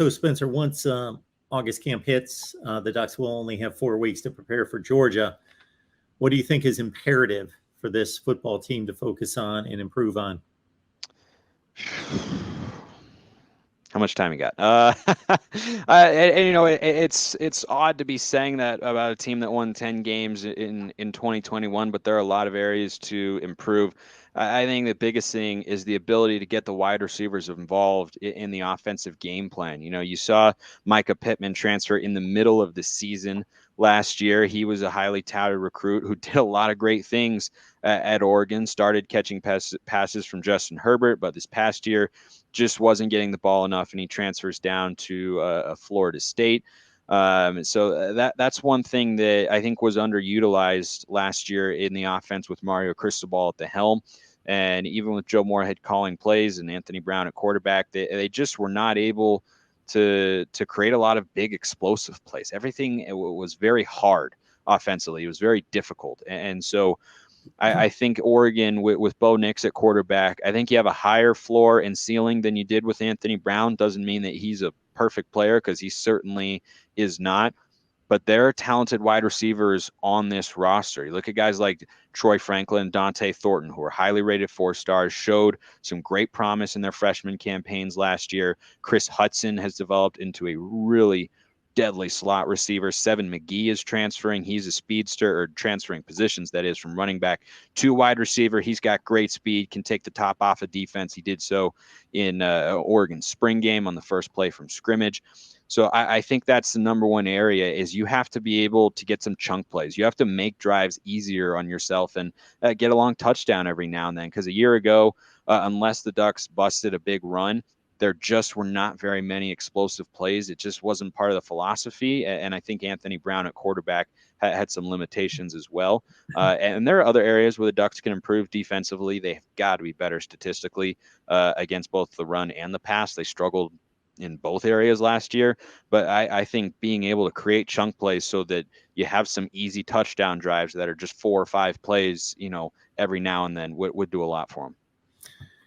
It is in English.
So, Spencer, once August camp hits, the Ducks will only have 4 weeks to prepare for Georgia. What do you think is imperative for this football team to focus on and improve on? How much time you got? And, it's odd to be saying that about a team that won 10 games in 2021, but there are a lot of areas to improve. I think the biggest thing is the ability to get the wide receivers involved in the offensive game plan. You saw Micah Pittman transfer in the middle of the season last year. He was a highly touted recruit who did a lot of great things at Oregon, started catching passes from Justin Herbert, but this past year just wasn't getting the ball enough, and he transfers down to Florida State. So that's one thing that I think was underutilized last year in the offense with Mario Cristobal at the helm. And even with Joe Moorhead calling plays and Anthony Brown at quarterback, they just were not able to create a lot of big explosive plays. Everything was very hard offensively. It was very difficult. And so I think Oregon with Bo Nix at quarterback, I think you have a higher floor and ceiling than you did with Anthony Brown. Doesn't mean that he's a perfect player, because he certainly is not. But there are talented wide receivers on this roster. You look at guys like Troy Franklin, Dante Thornton, who are highly rated 4-stars, showed some great promise in their freshman campaigns last year. Chris Hudson has developed into a really deadly slot receiver. Seven McGee is transferring. He's a speedster, or transferring positions, that is, from running back to wide receiver. He's got great speed, can take the top off of defense. He did so in Oregon spring game on the first play from scrimmage. So I think that's the number one area, is you have to be able to get some chunk plays. You have to make drives easier on yourself and get a long touchdown every now and then. Because a year ago, unless the Ducks busted a big run, there just were not very many explosive plays. It just wasn't part of the philosophy. And I think Anthony Brown at quarterback had some limitations as well. And there are other areas where the Ducks can improve defensively. They've got to be better statistically against both the run and the pass. They struggled in both areas last year, but I think being able to create chunk plays so that you have some easy touchdown drives that are just 4 or 5 plays, every now and then would do a lot for them.